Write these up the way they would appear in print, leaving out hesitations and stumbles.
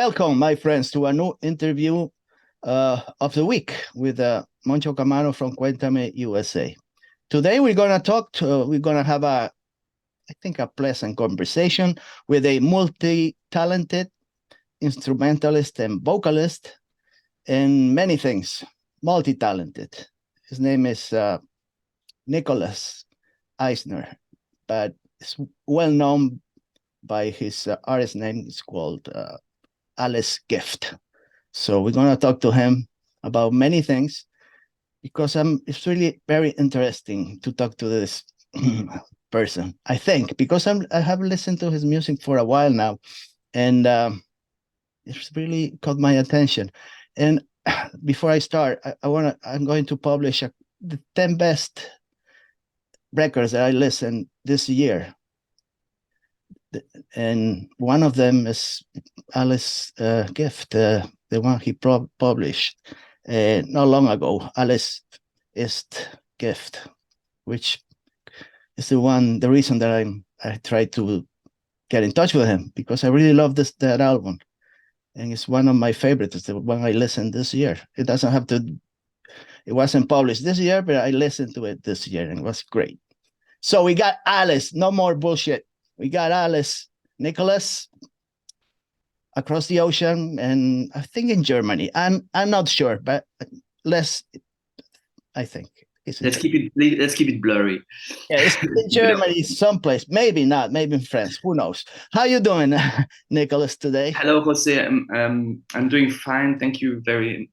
Welcome, my friends, to a new interview of the week with Moncho Camaro from Cuentame, USA. Today, we're going to have I think, a pleasant conversation with a multi-talented instrumentalist and vocalist and many things, multi-talented. His name is Nicolas Eisner, but it's well known by his artist name. It's called Alice Gift. So we're going to talk to him about many things because it's really very interesting to talk to this person, I think, because I have listened to his music for a while now, and it's really caught my attention. And before I start, I'm going to publish the 10 best records that I listened this year. And one of them is Alice Gift, the one he published not long ago, Alice Ist Gift, which is the reason that I tried to get in touch with him, because I really love that album. And it's one of my favorites. It's the one I listened this year. It wasn't published this year, but I listened to it this year and it was great. So we got Alice, no more bullshit. We got Alice, Nicolas, across the ocean, and I think in Germany. I'm not sure, but I think. Let's keep it blurry. Yeah, it's in Germany, someplace. Maybe not. Maybe in France. Who knows? How you doing, Nicolas, today? Hello, Jose. I'm doing fine. Thank you very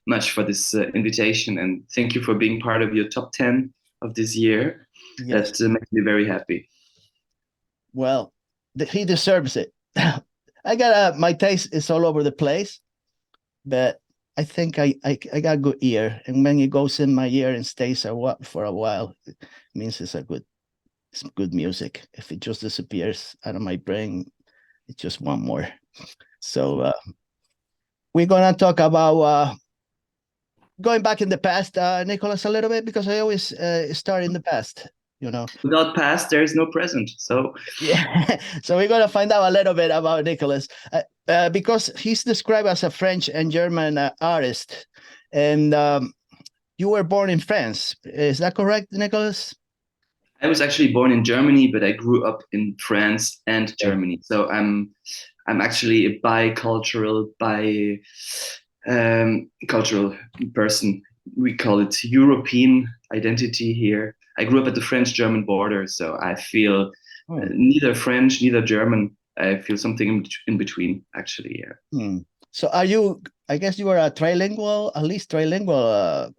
much for this invitation, and thank you for being part of your top 10 of this year. Yes. That makes me very happy. Well, he deserves it. I got my taste is all over the place, but I think I got good ear, and when it goes in my ear and stays for a while, it means it's good music. If it just disappears out of my brain, it's just one more. So we're gonna talk about going back in the past, Nicolas, a little bit, because I always start in the past. Without past, there is no present. So yeah, so we're gonna find out a little bit about Nicolas because he's described as a French and German artist, and you were born in France. Is that correct, Nicolas? I was actually born in Germany, but I grew up in France and Germany. So I'm actually a bicultural, cultural person. We call it European identity here. I grew up at the French-German border, so I feel neither French, neither German. I feel something in between, actually. Yeah. So I guess you are at least trilingual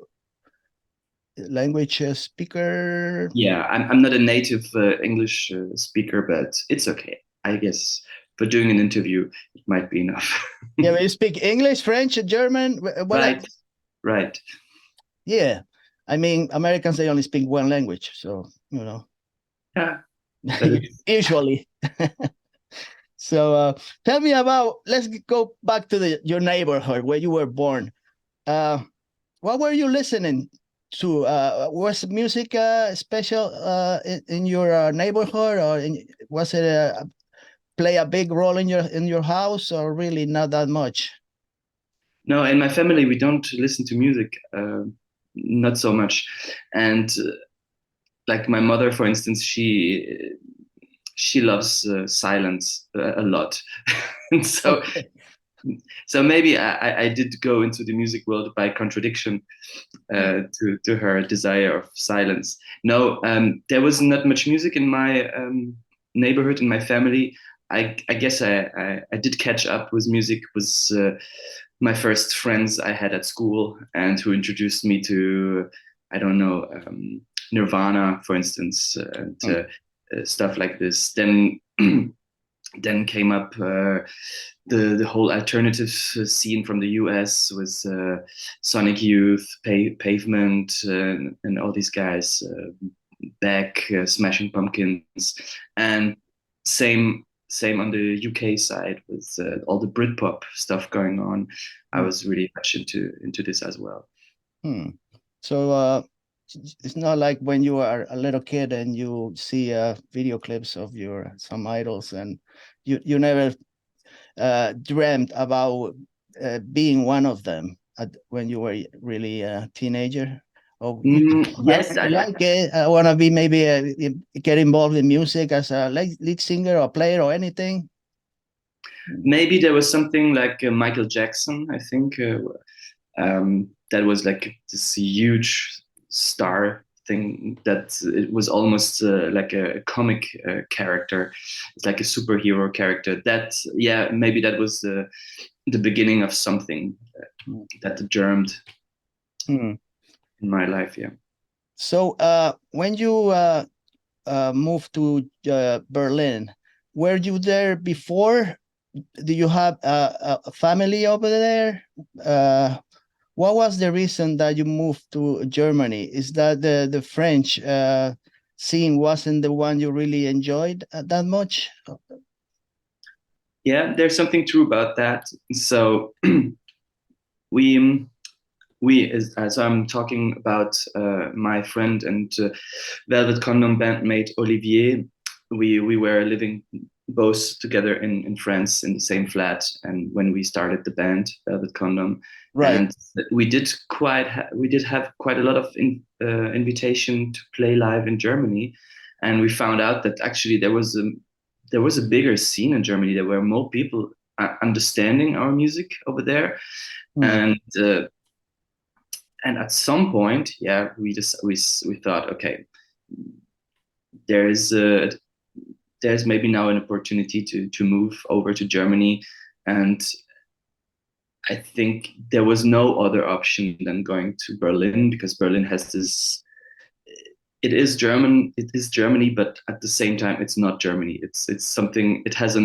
language speaker? Yeah, I'm not a native English speaker, but it's okay. I guess for doing an interview, it might be enough. Yeah, but you speak English, French, German? Right. Yeah. I mean, Americans, they only speak one language, so, Yeah. usually. So tell me let's go back to your neighborhood where you were born. What were you listening to? Was music special in your neighborhood, or was it play a big role in your house, or really not that much? No, in my family, we don't listen to music, not so much. And like my mother, for instance, she loves silence a lot. And so Okay. so maybe I did go into the music world by contradiction to her desire of silence. No, there was not much music in my neighborhood, in my family. I guess I did catch up with music. Was my first friends I had at school, and who introduced me to, I don't know, Nirvana, for instance, and stuff like this. Then then came up the whole alternative scene from the US with Sonic Youth, Pavement, and all these guys, Beck, Smashing Pumpkins, and same on the UK side with all the Britpop stuff going on. I was really much into this as well. So it's not like when you are a little kid and you see video clips of some idols, and you never dreamt about being one of them when you were really a teenager? Oh, Yes, I like it. I want to be maybe get involved in music as a lead singer or player or anything. maybe there was something like Michael Jackson, I think, that was like this huge star thing that it was almost like a comic character. It's like a superhero character. That, yeah, maybe that was the beginning of something that germed Hmm. in my life. Yeah. So, when you moved to Berlin, were you there before? Do you have a family over there? What was the reason that you moved to Germany? Is that the French scene wasn't the one you really enjoyed that much? Yeah, there's something true about that. So we as I'm talking about my friend and Velvet Condom bandmate Olivier, we were living both together in France in the same flat, and when we started the band Velvet Condom, Right. and we did have quite a lot of invitation to play live in Germany, and we found out that actually there was a bigger scene in Germany. There were more people understanding our music over there, Hmm. and at some point, yeah, we thought, okay, there's there's maybe now an opportunity to move over to Germany, and I think there was no other option than going to Berlin, because Berlin has this. It is German. It is Germany, but at the same time, it's not Germany. It's something. It has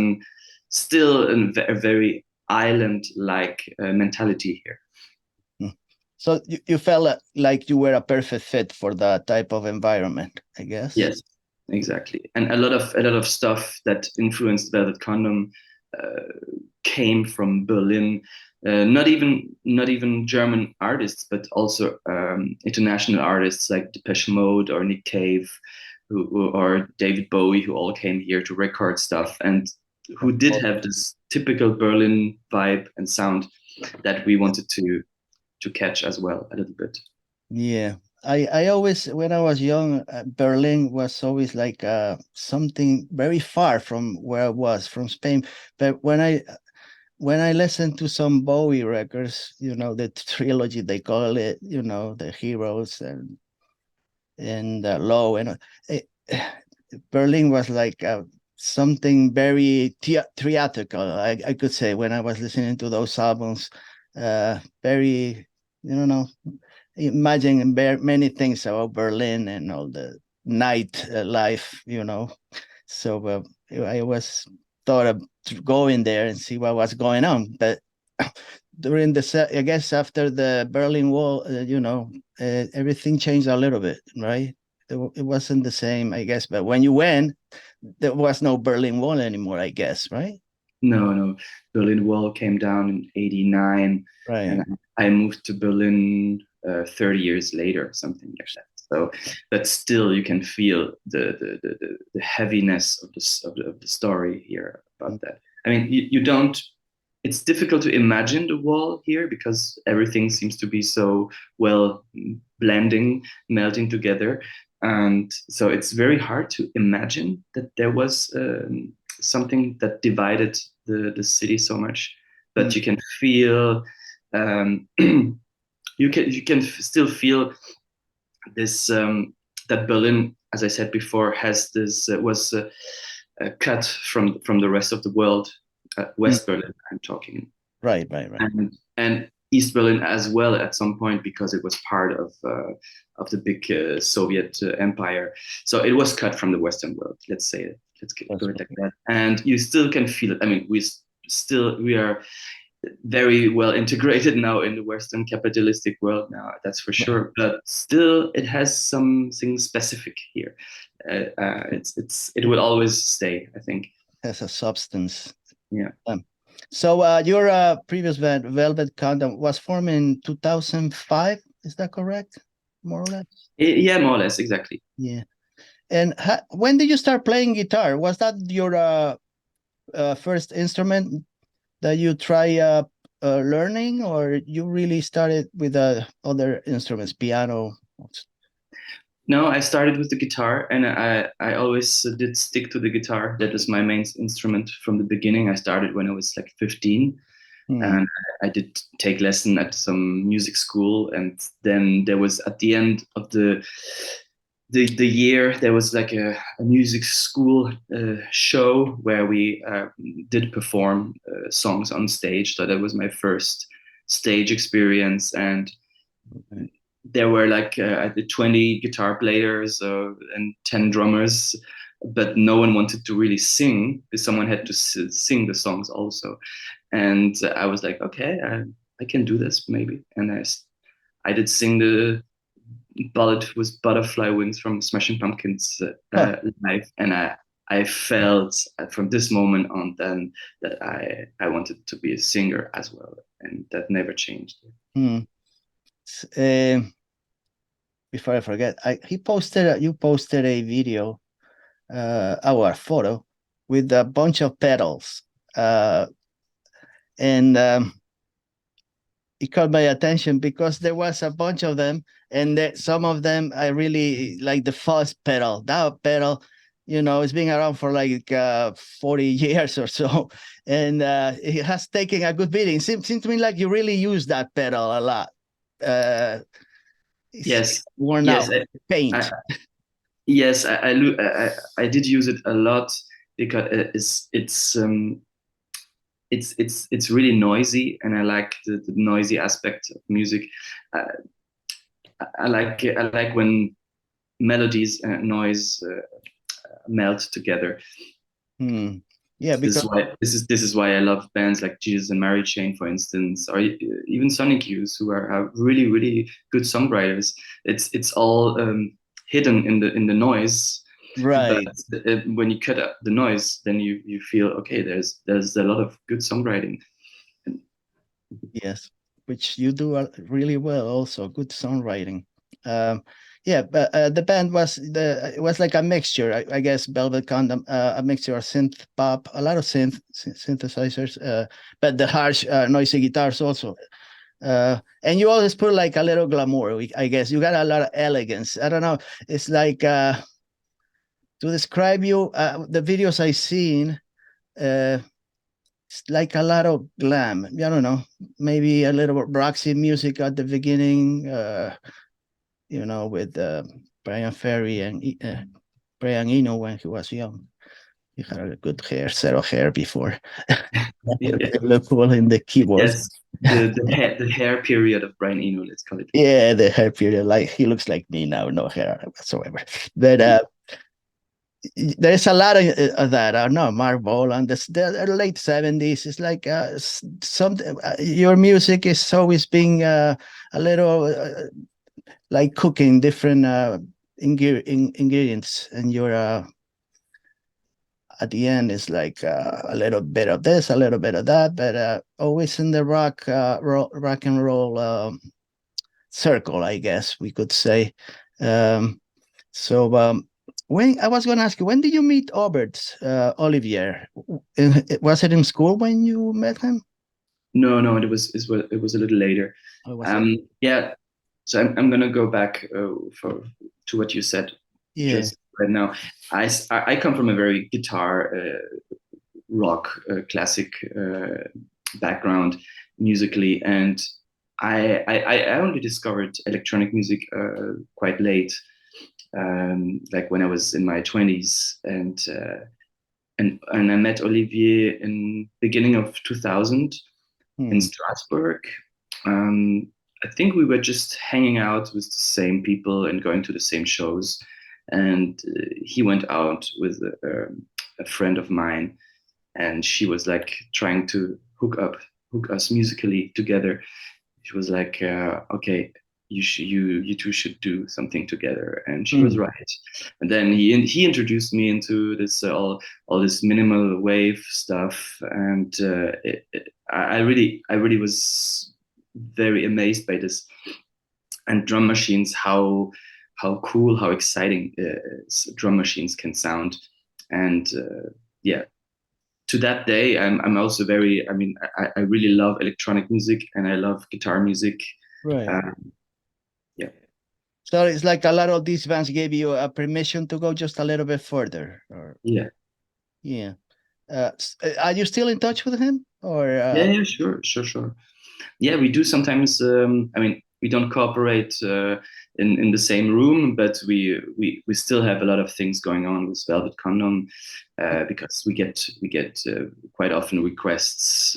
still a very island-like mentality here. Hmm. So you felt like you were a perfect fit for that type of environment, I guess. Yes, exactly. And a lot of stuff that influenced Velvet Condom uh, came from Berlin. Not even German artists, but also international artists like Depeche Mode or Nick Cave, or David Bowie, who all came here to record stuff and who Of did course. have this typical Berlin vibe and sound that we wanted to catch as well a little bit. Yeah. I always, when I was young, Berlin was always like something very far from where I was, from Spain. But when I listened to some Bowie records, the trilogy they call it, the Heroes and Low, and it, Berlin was like something very theatrical. I could say when I was listening to those albums, very, you know, imagine many things about Berlin and all the night life. So I was thought of going there and see what was going on. But during I guess after the Berlin Wall, everything changed a little bit, right? It wasn't the same, I guess. But when you went, there was no Berlin Wall anymore, I guess, right? No, no. Berlin Wall came down in '89, Right. and I moved to Berlin 30 years later, something like that. So, but still, you can feel the heaviness of of the story here about that. I mean, you don't. It's difficult to imagine the wall here because everything seems to be so well blending, melting together, and so it's very hard to imagine that there was something that divided the city so much. Mm. But you can feel you can still feel this that Berlin, as I said before, has this was cut from the rest of the world. Mm. West Berlin, I'm talking, Right, right, right. and East Berlin as well at some point because it was part of the big Soviet empire. So it was cut from the Western world. Let's say it. Let's That's put it right. like that. And you still can feel it. I mean, we are very well integrated now in the Western capitalistic world now. That's for Right. sure. But still, it has something specific here. It will always stay, I think. Has a substance. Yeah. So your previous band, Velvet Condom, was formed in 2005. Is that correct? More or less. Yeah, more or less, exactly. Yeah. And when did you start playing guitar? Was that your first instrument? that you try learning, or you really started with other instruments, piano? No, I started with the guitar, and I always did stick to the guitar. That was my main instrument from the beginning. I started when I was like 15, Hmm. and I did take lesson at some music school. And then there was at the end of the year there was like a music school show where we did perform songs on stage. So that was my first stage experience, and Okay. there were like I did 20 guitar players and 10 drummers, but no one wanted to really sing because someone had to sing the songs also. And I was like, okay, I can do this maybe. And I did sing the ballad was Butterfly Wings from Smashing Pumpkins Huh. live. And I felt from this moment on then that I wanted to be a singer as well. And that never changed. Hmm. Before I forget, you posted a video, our photo, with a bunch of pedals, uh, and it caught my attention because there was a bunch of them, and some of them I really like the fuzz pedal. That pedal, it's been around for like 40 years or so, and it has taken a good beating. Seems to me like you really use that pedal a lot. Uh, it's Yes, worn yes, out, I, paint. yes, I did use it a lot because it's really noisy, and I like the noisy aspect of music. Uh, I like when melodies and noise melt together. Hmm. Yeah, because This is why I love bands like Jesus and Mary Chain, for instance, or even Sonic Youth, who are really good songwriters. It's all hidden in the noise, but right. when you cut out the noise, then you feel okay. There's a lot of good songwriting. Yes, which you do really well. Also, good songwriting. Um, yeah, but the band it was like a mixture, I guess. Velvet Condom, a mixture of synth pop, a lot of synthesizers, but the harsh, noisy guitars also. And you always put like a little glamour. I guess you got a lot of elegance. I don't know. It's like to describe you, the videos I seen. Uh, it's like a lot of glam. I don't know, maybe a little Roxy music at the beginning, with Brian Ferry and Brian Eno when he was young. He had a good set of hair before. It looked cool in the keyboards. Yes, the hair period of Brian Eno, let's call it. Yeah, the hair period. Like he looks like me now, no hair whatsoever. But there's a lot of that. I know Mark Bolan, the late 70s. It's like something. Your music is always being a little like cooking different ingredients, and you're at the end it's like a little bit of this, a little bit of that, but always in the rock and roll circle, I guess we could say. Um, so when I was going to ask you, when did you meet Albert Olivier? Was it in school when you met him? No, it was a little later. Or was it? Yeah, so I'm gonna go back for to what you said Yeah. just right now. I come from a very guitar rock classic background musically, and I only discovered electronic music quite late, like when I was in my 20s, and I met Olivier in beginning of 2000 in Hmm. Strasbourg. Um, I think we were just hanging out with the same people and going to the same shows. And he went out with a friend of mine, and she was like trying to hook us musically together. She was like, "Okay, you two should do something together," and she was Hmm. right. And then he introduced me into this all this minimal wave stuff, and I really was very amazed by this, and drum machines, how cool, how exciting drum machines can sound. And yeah, to that day, I'm also very. I mean, I really love electronic music and I love guitar music. Right. Yeah, So it's like a lot of these bands gave you a permission to go just a little bit further. Or yeah, yeah. Are you still in touch with him? Or yeah, yeah. Sure, sure, sure. Yeah, we do sometimes. I mean, we don't cooperate in the same room, but we still have a lot of things going on with Velvet Condom because we get quite often requests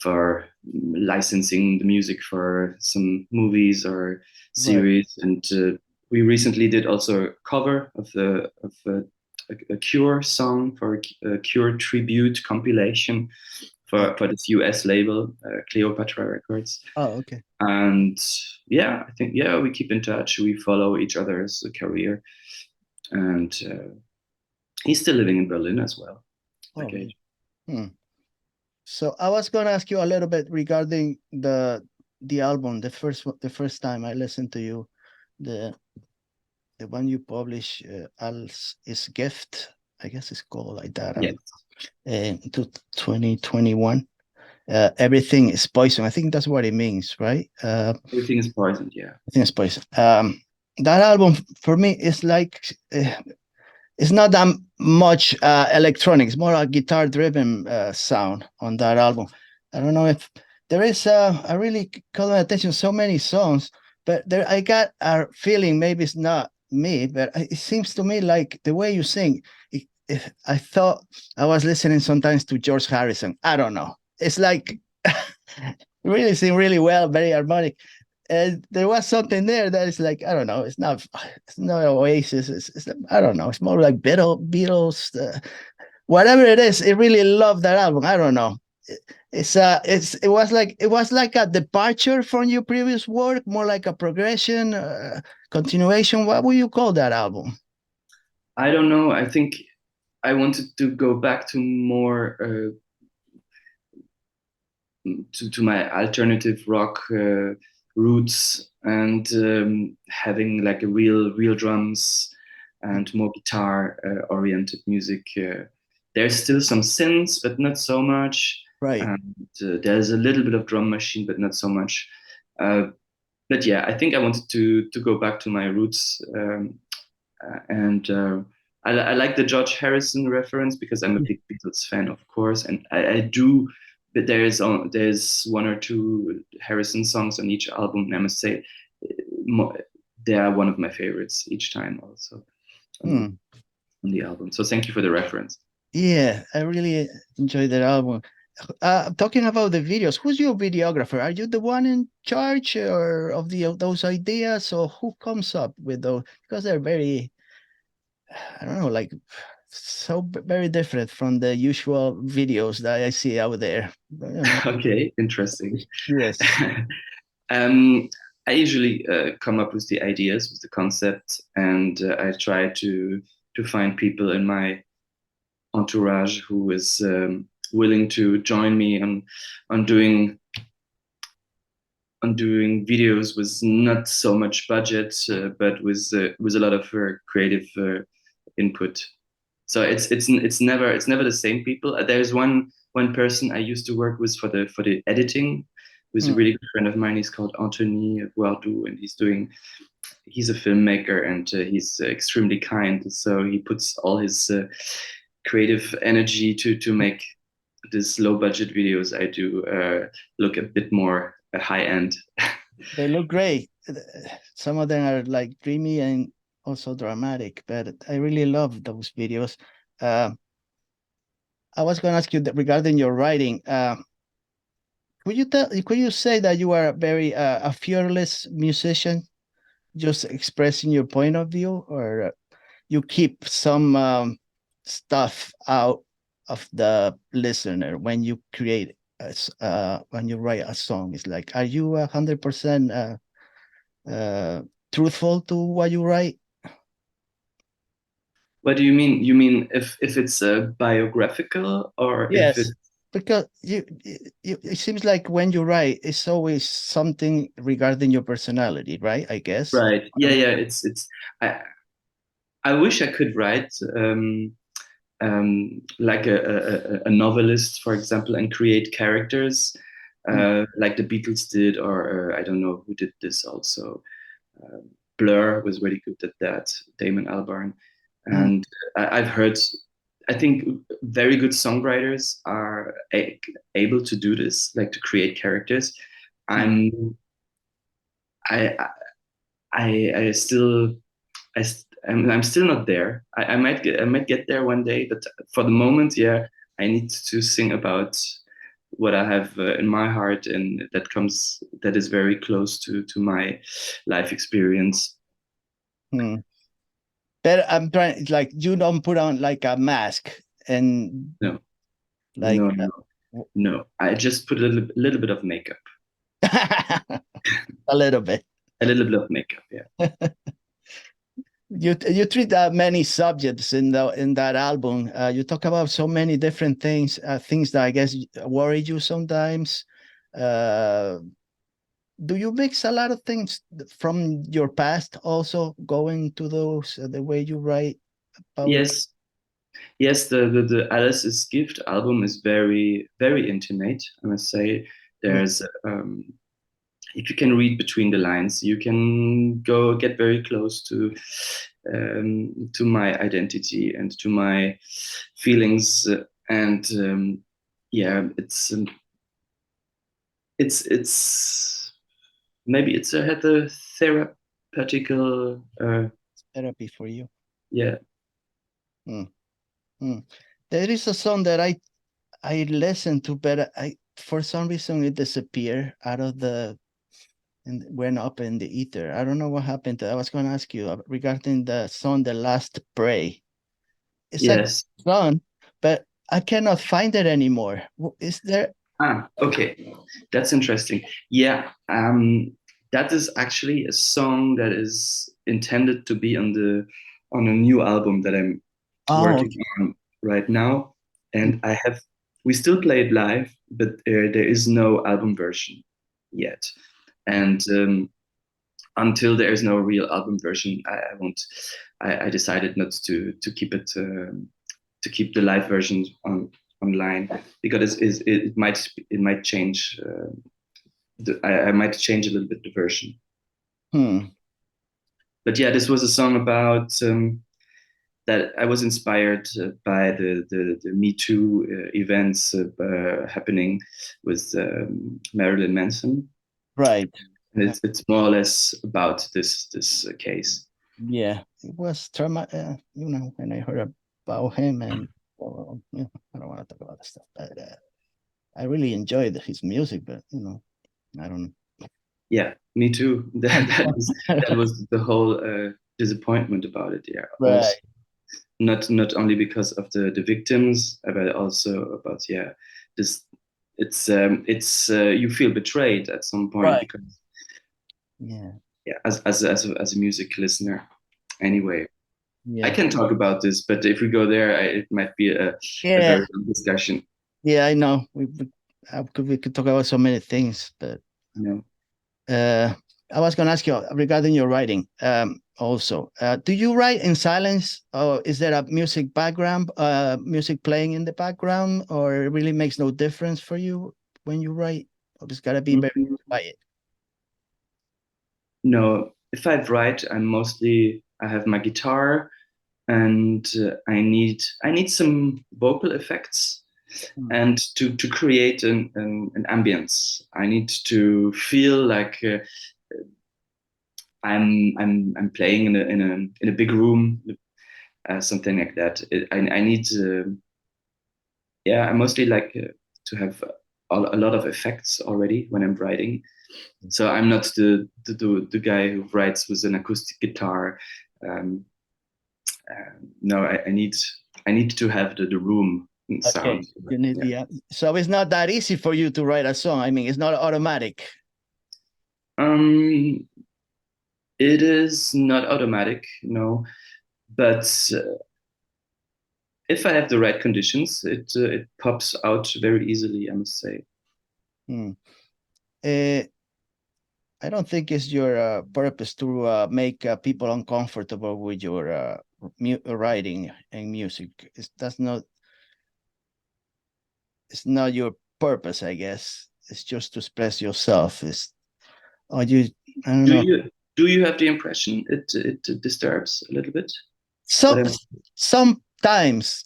for licensing the music for some movies or right. series, and we recently did also a cover of a Cure song for a Cure tribute compilation Oh, for this US label, Cleopatra Records. oh, okay. And yeah, I think yeah we keep in touch. We follow each other's career, and he's still living in Berlin as well. Oh, Like yeah. age. Hmm. So I was gonna ask you a little bit regarding the album, the first time I listened to you, the the one you published, Als is Gift, I guess it's called like that, Yeah, to 2021. Everything is poison. I think that's what it means, right? everything is poisoned. Yeah. I think it's poison. That album for me is like it's not that much electronics, more a guitar driven sound on that album. I don't know if there is I really call my attention so many songs, but there I got a feeling, maybe it's not me, but it seems to me like the way you sing, I thought I was listening sometimes to George Harrison. I don't know. It's like really sing really well, very harmonic. And there was something there that is like, I don't know, it's not Oasis. I don't know, it's more like Beatles, whatever it is. I really love that album. I don't know. It was like a departure from your previous work, more like a progression, continuation. What would you call that album? I don't know. I think I wanted to go back to more to my alternative rock roots and having like a real drums and more guitar oriented music. There's still some synths, but not so much. Right. And there's a little bit of drum machine, but not so much. But yeah, I think I wanted to go back to my roots, and I like the George Harrison reference because I'm a big Beatles fan, of course, and I do. But there's one or two Harrison songs on each album, and I must say, they are one of my favorites each time, also on, Hmm. on the album. So thank you for the reference. Yeah, I really enjoyed that album. Talking about the videos, who's your videographer? Are you the one in charge or of the of those ideas, or who comes up with those? Because they're very, I don't know, like very different from the usual videos that I see out there. But, you know, Okay, interesting. yes, um, I usually come up with the ideas, with the concept, and I try to find people in my entourage who is willing to join me on doing videos with not so much budget, but with a lot of creative input. So it's never the same people. There's one person I used to work with for the editing, who's a mm, really good friend of mine. He's called Anthony Guardou, and he's a filmmaker and he's extremely kind. So he puts all his creative energy to make these low budget videos I do look a bit more high end. they look great. Some of them are like dreamy and also dramatic, but I really love those videos. Uh, I was going to ask you that regarding your writing. Could you say that you are a fearless musician, just expressing your point of view, or you keep some stuff out of the listener when you when you write a song? It's like, are you 100% uh, truthful to what you write? What do you mean? You mean if it's biographical or if Yes, it's because it seems like when you write, it's always something regarding your personality, right? I guess. right? Yeah, yeah. It's I wish I could write. like a novelist, for example, and create characters like the Beatles did, or I don't know who did this also. Uh, Blur was really good at that, Damon Albarn. Mm. And I've heard, I think very good songwriters are able to do this, like to create characters. Mm. I'm, I, I still, I'm still not there. I might get there one day, but for the moment, yeah, I need to sing about what I have in my heart, and that is very close to my life experience. Mm. But I'm trying, like, you don't put on like a mask and No, like no, no, no. I just put little bit of makeup, a little bit. a little bit of makeup. Yeah. You treat many subjects in that album. You talk about so many different things, things that I guess worry you sometimes. Uh, do you mix a lot of things from your past also going to those the way you write about? Yes, yes. The Alice's Gift album is very intimate. I must say, Mm. there's if you can read between the lines, you can get very close to my identity and to my feelings. And yeah, it's maybe it's had a therapeutical Therapy for you. yeah. Mm. Mm. There is a song that I listened to, but I for some reason it disappeared out of the and went up in the ether. I don't know what happened. I was going to ask you regarding the song "The Last Pray." It's a Yes. song, but I cannot find it anymore. Is there? Ah, okay. That's interesting. Yeah, that is actually a song that is intended to be on a new album that I'm Oh, working okay. on right now. And we still play it live, but there is no album version yet. And until there is no real album version, I won't. I decided not to keep it to keep the live version online because it might change. I might change a little bit the version. Hmm. But yeah, this was a song about that I was inspired by the Me Too events happening with Marilyn Manson, Right. and it's more or less about this case. Yeah, it was trauma. When I heard about him, and well, I don't want to talk about that stuff, but I really enjoyed his music. But I don't Yeah, me too. know. That was the whole disappointment about it. Yeah, also Right. not only because of the victims, but also about yeah this. It's you feel betrayed at some point Right. because Yeah. yeah as a music listener. Anyway, I Yeah. can talk about this, but if we go there, it might be a Yeah. very long discussion. Yeah. I know. We could talk about so many things, but You know. uh, I was going to ask you regarding your writing. Also, do you write in silence, or is there a music background, music playing in the background, or it really makes no difference for you when you write? Or it's got to be very Mhm. quiet. No, if I write, I have my guitar and I need some vocal effects Hmm. and to create an ambience. I need to feel like I'm playing in a big room, something like that. I need yeah. I mostly like to have a lot of effects already when I'm writing. So I'm not the guy who writes with an acoustic guitar. Um, no, I need to have the room Okay, sound. you need Yeah. so it's not that easy for you to write a song. I mean, it's not automatic. Um, it is not automatic, no, but if I have the right conditions, it pops out very easily, I must say. Hmm. Uh, I don't think it's your purpose to make people uncomfortable with your writing and music. It's not your purpose, I guess. It's just to express yourself. It's or you I don't Do know. you have the impression it disturbs a little bit? What So I'm sometimes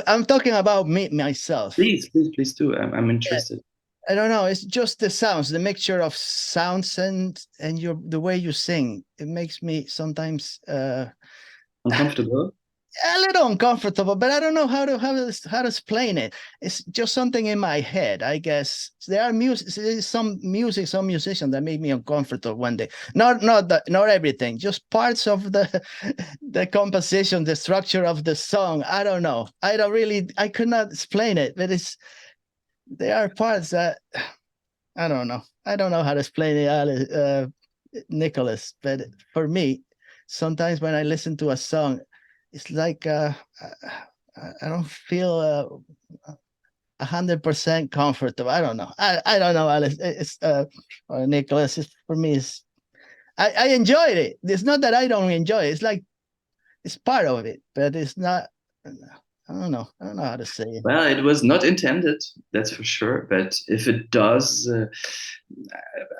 I'm talking about me myself. please do. I'm interested. I don't know. It's just the sounds, the mixture of sounds and the way you sing. It makes me sometimes Uncomfortable? a little uncomfortable, but I don't know how to explain it. It's just something in my head, I guess. There are some musicians that make me uncomfortable one day. Not everything, just parts of the the composition, the structure of the song. I don't know. I could not explain it, but there are parts that I don't know. I don't know how to explain it, Nicolas. But for me, sometimes when I listen to a song, it's like I don't feel 100% comfortable. I don't know. I don't know, Alice. It's Nicholas. For me, I enjoyed it. It's not that I don't enjoy it. It's like it's part of it, but it's not. I don't know. I don't know how to say it. Well, it was not intended, that's for sure. But if it does,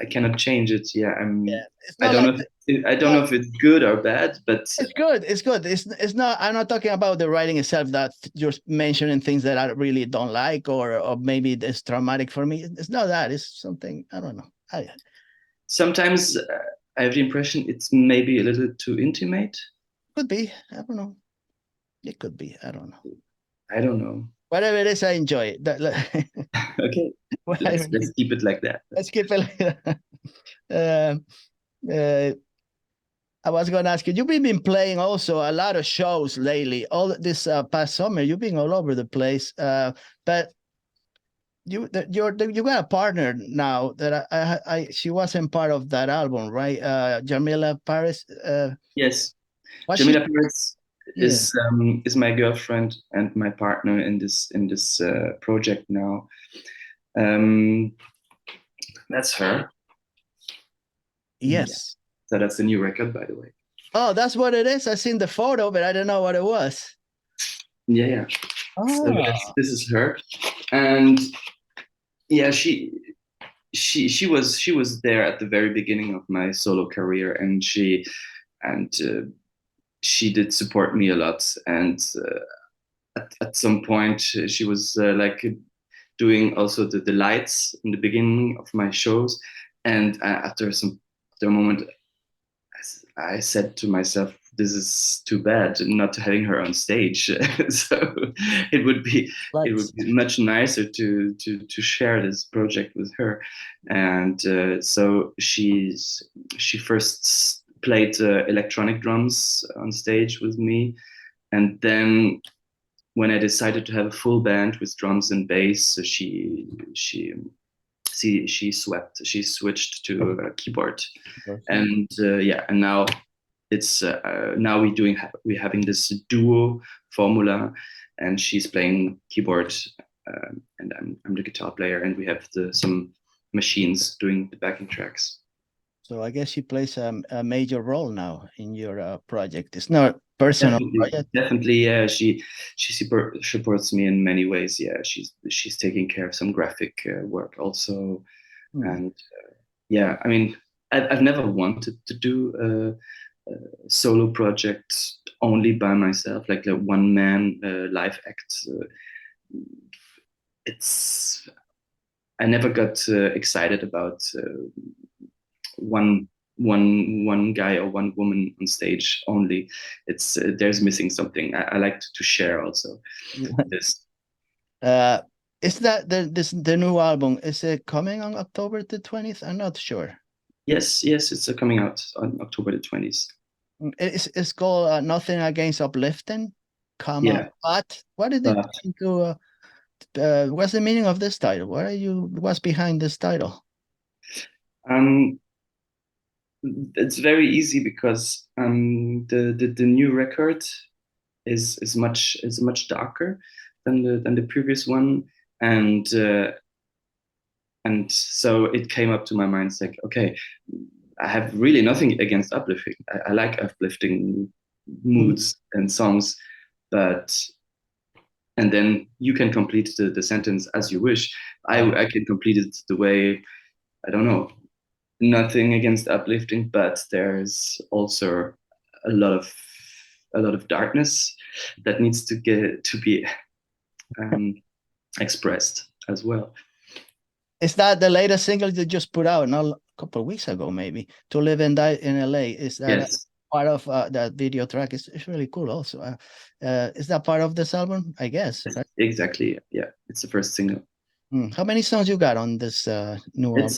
I cannot change it. Yeah, Yeah, it's I not don't like know I don't not. know if it's good or bad, but It's good. It's good. It's not. I'm not talking about the writing itself. That you're mentioning things that I really don't like, or maybe it's traumatic for me. It's not that. It's something I don't know. sometimes I have the impression it's maybe a little too intimate. Could be. I don't know. It could be. I don't know. I don't know. Whatever it is, I enjoy it. Okay, let's keep it like that. Let's keep it like that. Um, uh, I was going to ask you. You've been playing also a lot of shows lately. All this past summer, you've been all over the place. But you got a partner now that she wasn't part of that album, right? Jamila Paris. Yes, Was she? Jamila Paris Yeah. is my girlfriend and my partner in this project now. Um, that's her. Yeah. Yes. So that's the new record, by the way. Oh, that's what it is. I seen the photo, but I don't know what it was. Yeah, yeah. So Oh, this is her, and yeah, she was there at the very beginning of my solo career, and and she did support me a lot. And at some point, she was like doing also the lights in the beginning of my shows, and after a moment, I said to myself, this is too bad not having her on stage. So it would be it would lights. be much nicer to share this project with her. And so she first played electronic drums on stage with me, and then when I decided to have a full band with drums and bass, so she switched to keyboard. And yeah, and now it's now we're having this duo formula, and she's playing keyboard, and I'm the guitar player, and we have some machines doing the backing tracks. So I guess she plays a major role now in your project. It's not a personal Definitely, project. definitely, yeah. Supports me in many ways. Yeah, she's taking care of some graphic work also, Hmm. and yeah, I mean, I've never wanted to do a solo project only by myself, like a one man live act. It's I never got excited about one one guy or one woman on stage only. It's there's missing something. I like to share also this. Uh, is that the new album? Is it coming on October the 20th? I'm not sure. Yes, yes, it's coming out on October the 20th. It's called Nothing Against Uplifting, comma, Yeah, but what did it but do? What's the meaning of this title? What's behind this title? um, it's very easy because the new record is much darker than the previous one, and and so it came up to my mind. It's like, okay, I have really nothing against uplifting. I like uplifting moods and songs, but and then you can complete the sentence as you wish. I can complete it the way, I don't know, nothing against uplifting, but there's also a lot of a lot of darkness that needs to get to be um, expressed as well. Is that the latest single you just put out, not a couple of weeks ago, maybe? To Live and Die in LA. Is that Yes, part of that video track? It's really cool also. Is that part of this album? I guess, right? exactly. Yeah, it's the first single. How many songs you got on this new album?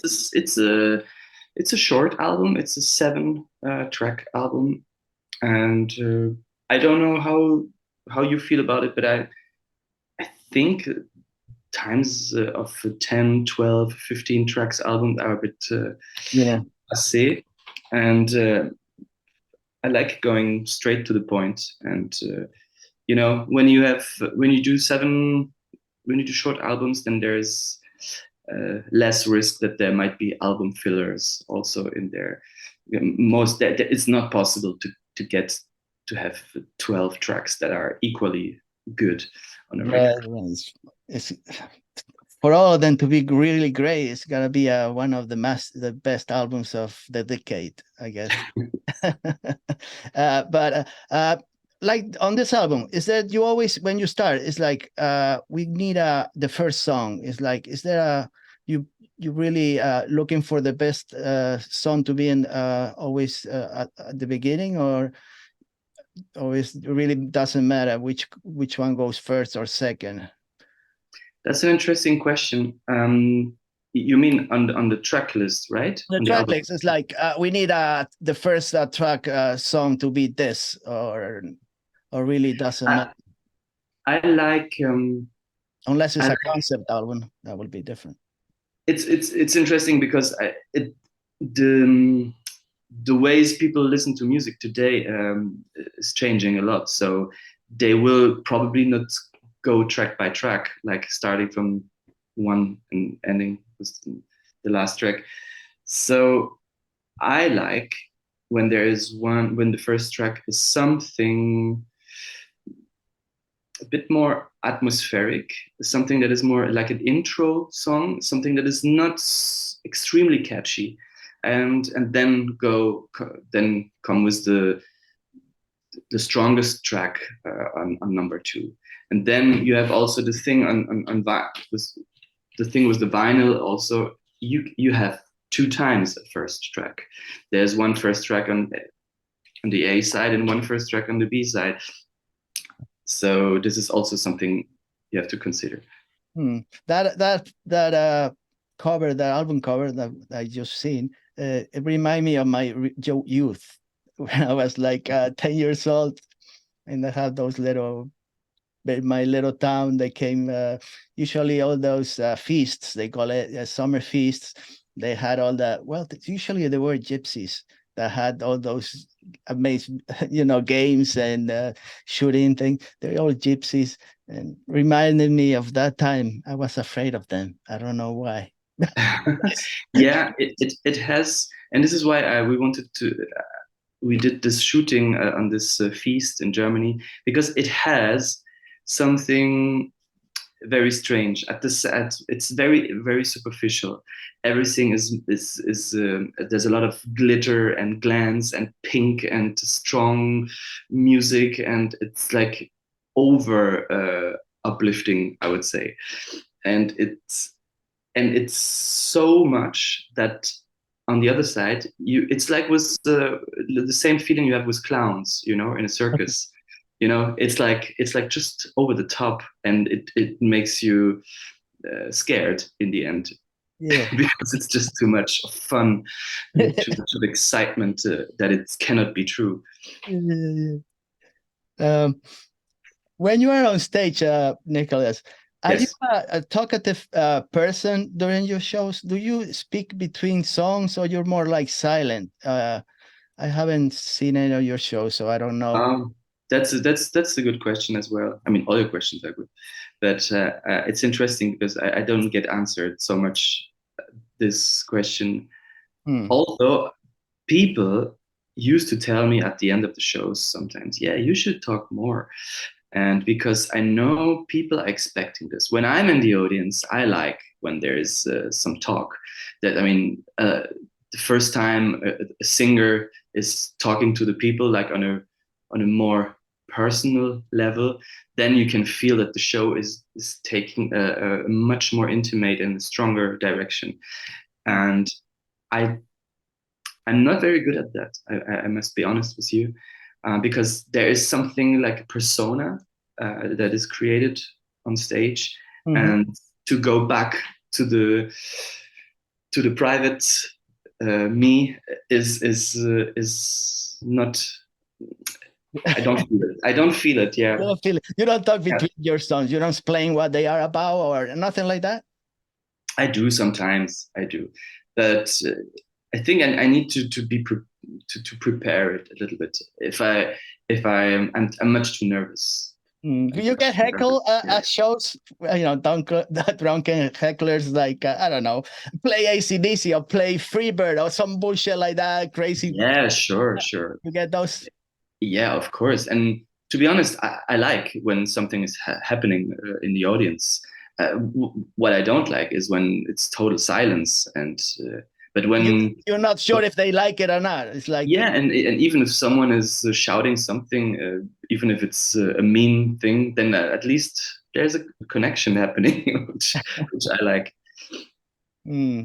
It's a short album. It's a seven track album, and I don't know how you feel about it, but I think times of 10, 12, 15 tracks album are a bit Yeah. passé, and I like going straight to the point. And you know, when you do short albums, then there's less risk that there might be album fillers also in there. Most that it's not possible to get to have 12 tracks that are equally good on a Yeah, record. it's for all of them to be really great. It's gonna be one of the best albums of the decade, I guess. But like on this album, is that you always when you start, it's like we need the first song. It's like, is there a you you really looking for the best song to be in always at the beginning, or it really doesn't matter which one goes first or second? That's an interesting question. You mean on the track list, right? The On the track album. list is like we need the first track song to be this, or really doesn't matter I, I like unless I it's a like concept album. That will be different. it's interesting because the ways people listen to music today is changing a lot. So they will probably not go track by track, like starting from one and ending with the last track. So I like when the first track is something a bit more atmospheric, something that is more like an intro song, something that is not extremely catchy, and then come with the strongest track on number two, and then you have also the thing with the thing with the vinyl also. You have two times the first track. There's one first track on the A side and one first track on the B side. So this is also something you have to consider. That cover, that album cover that I just seen, it remind me of my youth when I was like 10 years old, and I had those little my little town. They came usually all those feasts, they call it summer feasts. They had all that. Well, usually they were gypsies that had all those amazing games and shooting thing. They're all gypsies, and reminded me of that time. I was afraid of them. I don't know why. Yeah, it has, and this is why we wanted to. We did this shooting on this feast in Germany because it has something very strange at it's very superficial. Everything is there's a lot of glitter and glance and pink and strong music, and it's like over uplifting, I would say. And it's so much that on the other side it's like with the same feeling you have with clowns, in a circus. It's like just over the top, and it makes you scared in the end. Yeah. Because it's just too much of fun and too much of excitement that it cannot be true. um, when you are on stage, Nicolas, are you Yes. a talkative person during your shows? Do you speak between songs, or you're more like silent? I haven't seen any of your shows, so I don't know. That's a good question as well. I mean, all your questions are good, but it's interesting because I don't get answered so much this question. Hmm. Although people used to tell me at the end of the shows sometimes, yeah, you should talk more. And because I know people are expecting this. When I'm in the audience, I like when there is some talk. That I mean, the first time a singer is talking to the people like on a more personal level, then you can feel that the show is taking a much more intimate and stronger direction. And I I'm not very good at that. I must be honest with you, because there is something like a persona that is created on stage, Mm-hmm. and to go back to the private me is not. I don't feel it. I don't feel it. You Yeah. don't feel it. You don't talk Yeah. between your songs. You don't explain what they are about or nothing like that. I do sometimes. I do, but I think I need to be to prepare it a little bit. I'm much too nervous. Do I'm you get much too nervous. heckle Yeah. at shows? Drunken hecklers like, I don't know, play AC/DC or play Freebird or some bullshit like that, crazy. Yeah, sure, sure. You get those? Yeah, of course. And to be honest, I like when something is happening in the audience. What I don't like is when it's total silence. And but You, when you're not sure if they like it or not. It's like, yeah, and even if someone is shouting something, even if it's a mean thing, then at least there's a connection happening, which I like. hmm.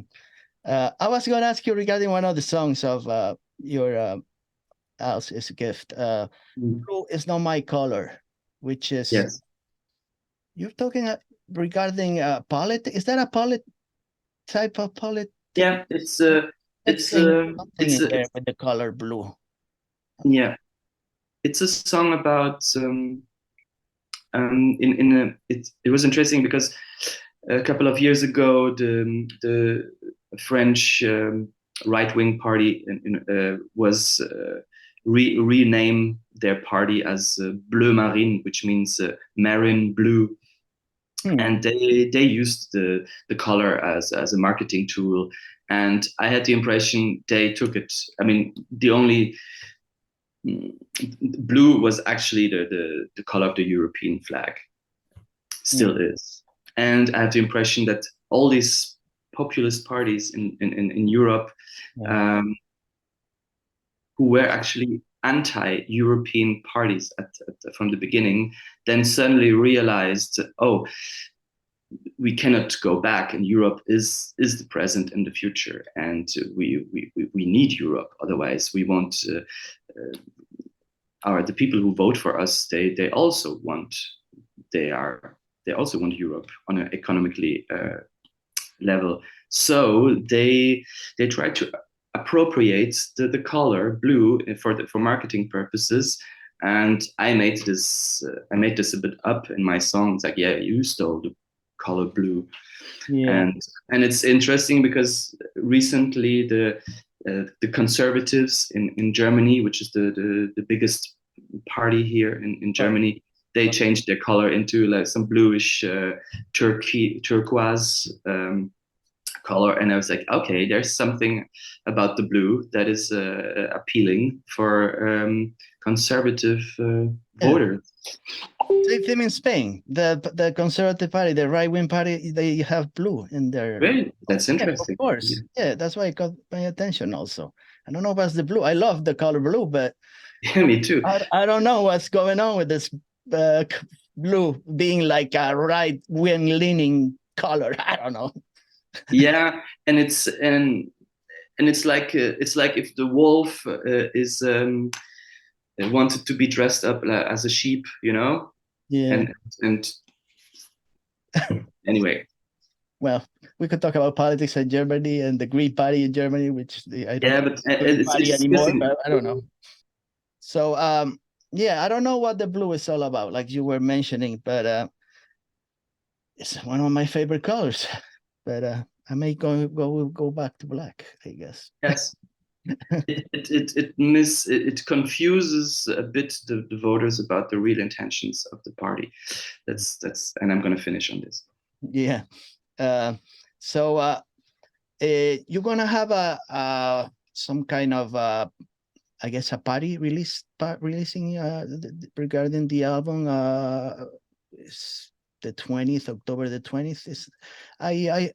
I was going to ask you regarding one of the songs of your house is a gift. Mm. Blue is not my color, which is Yes. you're talking regarding polit. Is that a polit type of politic? Yeah, Let's it's sing something in there it's with the color blue. yeah, it's a song about in a it was interesting because a couple of years ago the French right wing party was rename their party as Bleu Marine, which means marine blue, Hmm. and they used the color as a marketing tool. And I had the impression they took it. I mean, the only blue was actually the color of the European flag, Hmm. still is. And I had the impression that all these populist parties in Europe, Yeah. um, who were actually anti-European parties from the beginning, then suddenly realized, oh, we cannot go back, and Europe is the present and the future, and we need Europe. Otherwise, we won't. The people who vote for us, they also want they are they also want Europe on an economically level. So they try to appropriate the color blue for marketing purposes. And I made this a bit up in my song. It's like, yeah, you stole the color blue. Yeah. And it's interesting because recently the conservatives in Germany, which is the biggest party here in Right. Germany, they changed their color into like some bluish turquoise color, and I was like, okay, there's something about the blue that is appealing for conservative Yeah. voters. Same thing in Spain. The Conservative Party, the right wing party, they have blue in their. Really, that's Yeah, of interesting. course. Yeah, that's why it got my attention also. I don't know what's the blue. I love the color blue, but Yeah, me too. I don't know what's going on with this blue being like a right wing leaning color. I don't know. Yeah, and it's like if the wolf is wanted to be dressed up as a sheep, you know, Yeah. and anyway. Well, we could talk about politics in Germany and the Green Party in Germany, which I don't Yeah, think but it's the Green Party it's anymore, missing. but I don't know. So yeah, I don't know what the blue is all about, like you were mentioning, but it's one of my favorite colors. But I may go back to black, I guess. Yes, it confuses a bit the voters about the real intentions of the party. And I'm gonna finish on this. Yeah. Uh, so you're gonna have a some kind of I guess a party releasing regarding the album. Is the 20th, October the 20th. Is I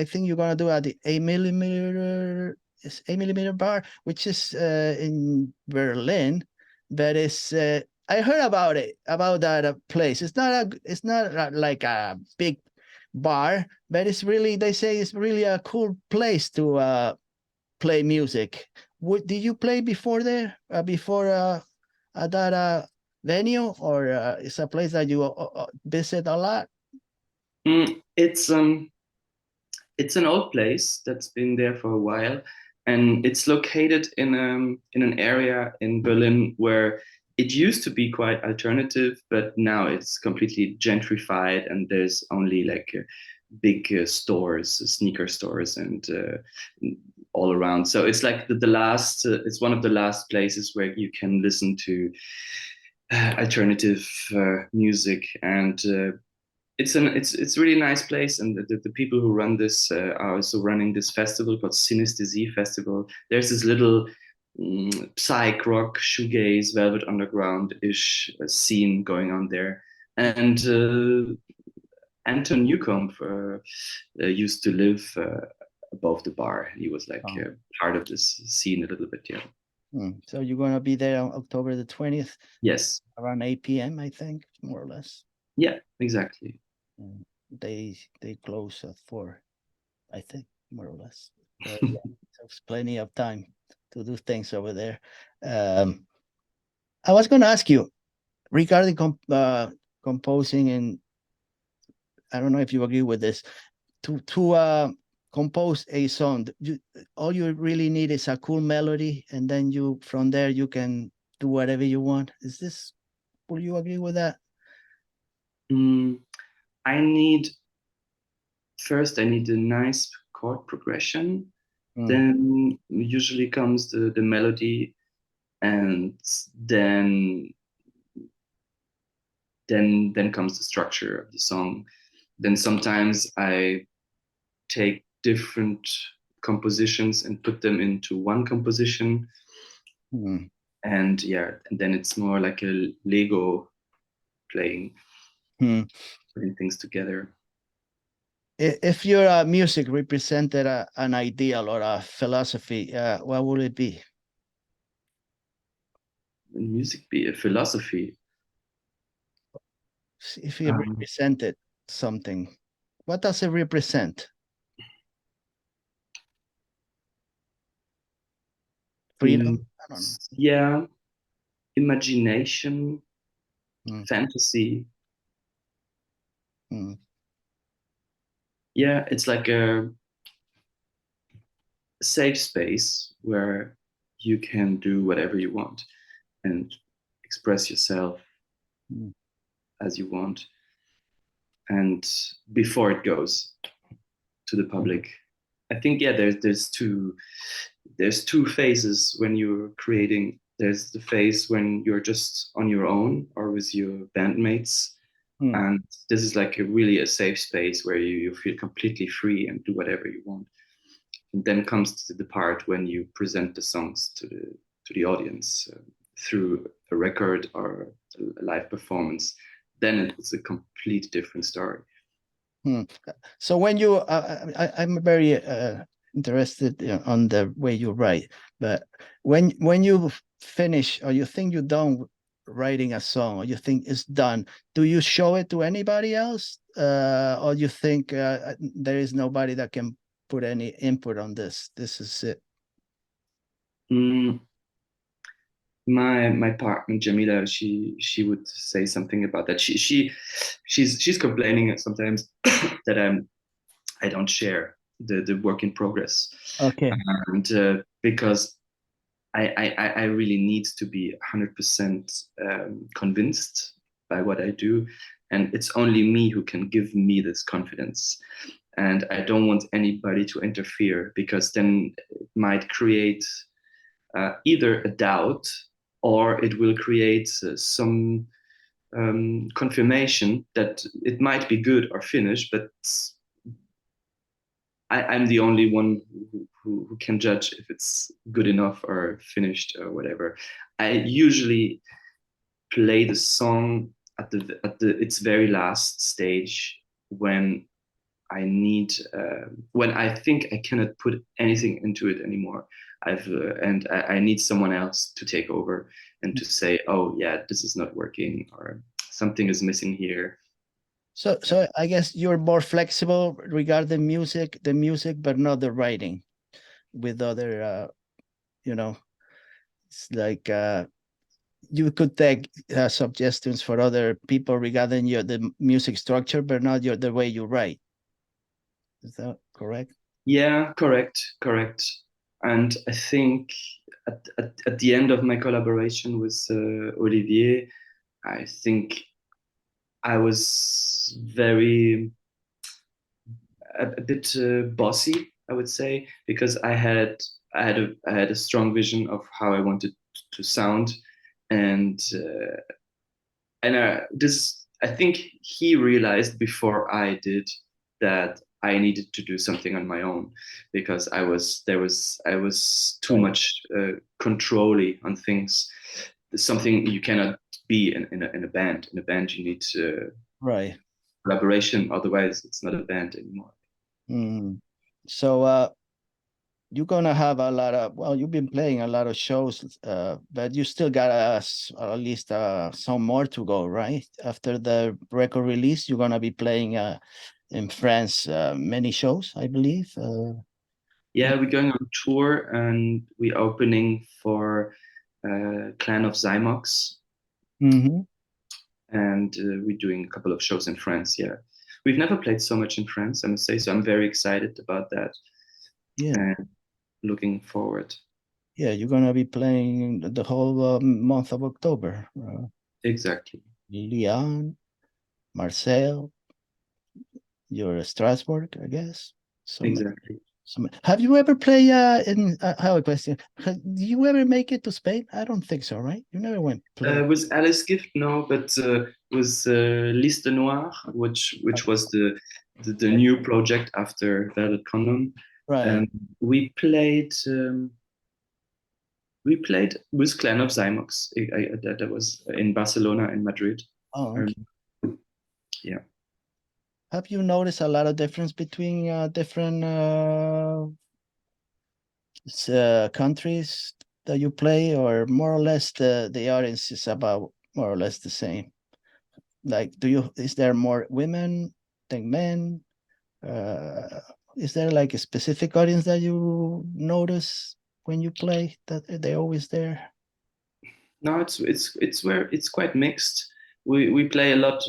think you're gonna do at the 8 millimeter. Is 8 millimeter bar, which is in Berlin, but it's I heard about it, about that place. It's not like a big bar, but it's really, they say it's really a cool place to play music. Did you play before there, before at that venue, or it's a place that you visit a lot? It's an old place that's been there for a while, and it's located in an area in Berlin where it used to be quite alternative, but now it's completely gentrified, and there's only like big stores, sneaker stores, and all around. So it's like the last. It's one of the last places where you can listen to alternative music, and it's a really nice place, and the people who run this are also running this festival called Synesthesie Festival. There's this little psych rock, shoegaze, Velvet Underground ish scene going on there, and Anton Newcomb used to live above the bar. He was like part of this scene a little bit, yeah. So you're gonna be there on October the 20th? Yes. Around 8 p.m. I think, more or less. Yeah, exactly. They close at 4, I think, more or less. But yeah, there's plenty of time to do things over there. I was gonna ask you regarding composing, and I don't know if you agree with this. To compose a song, all you really need is a cool melody, and then you, from there, you can do whatever you want. Will you agree with that? I need I need a nice chord progression. Then usually comes the melody, and then comes the structure of the song. Then sometimes I take different compositions and put them into one composition. And yeah, and then it's more like a Lego playing, putting things together. If your music represented an ideal or a philosophy, what would it be? Music be a philosophy? If it represented something, what does it represent? Freedom? I don't know. Yeah, imagination, fantasy. Yeah, it's like a safe space where you can do whatever you want and express yourself as you want. And before it goes to the public, I think, yeah, there's two phases when you're creating. There's the phase when you're just on your own or with your bandmates. And this is like a safe space where you feel completely free and do whatever you want. And then comes the part when you present the songs to the audience through a record or a live performance. Then it's a complete different story. So when you, I'm very interested on the way you write, but when you finish, or you think you're done writing a song, or you think it's done, do you show it to anybody else, or you think there is nobody that can put any input on this? This is it. My partner Jamila, she would say something about that. She's complaining sometimes that I don't share the work in progress. Okay. And because I really need to be 100% convinced by what I do, and it's only me who can give me this confidence. And I don't want anybody to interfere, because then it might create either a doubt, or it will create some confirmation that it might be good or finished, but I'm the only one who can judge if it's good enough or finished or whatever. I usually play the song at the its very last stage when I need when I think I cannot put anything into it anymore. I need someone else to take over and to say, oh yeah, this is not working or something is missing here. So I guess you're more flexible regarding the music, but not the writing. With other, you know, it's like you could take suggestions for other people regarding the music structure, but not the way you write. Is that correct? Yeah, correct. And I think at the end of my collaboration with Olivier, I think I was a bit bossy, I would say, because I had a strong vision of how I wanted to sound, and this I think he realized before I did that I needed to do something on my own because I was too Right. much controlling on things. Something you cannot be in a band. In a band, you need Right. collaboration. Otherwise, it's not a band anymore. Mm. So you're gonna have a lot of, well, you've been playing a lot of shows, but you still got at least some more to go, right? After the record release, you're gonna be playing in France many shows, I believe. Yeah, we're going on tour and we're opening for Clan of Zymox, Mhm. and we're doing a couple of shows in France. Yeah, we've never played so much in France, I must say. So I'm very excited about that Yeah, and looking forward. yeah, you're gonna be playing the whole month of October. Exactly, Lyon, Marseille, you're Strasbourg, I guess. So exactly. have you ever played in? I have a question. Do you ever make it to Spain? I don't think so, right? You never went play. With Alice Gift, no, but with Liste Noire, which was the new project after Velvet Condom. Right. Um, we played. We played with Clan of Zymox. That was in Barcelona and Madrid. Oh, Um, okay. yeah. Have you noticed a lot of difference between different countries that you play, or more or less the audience is about more or less the same? Like, is there more women than men? Uh, is there like a specific audience that you notice when you play that they're always there? No, it's where it's quite mixed. We play a lot.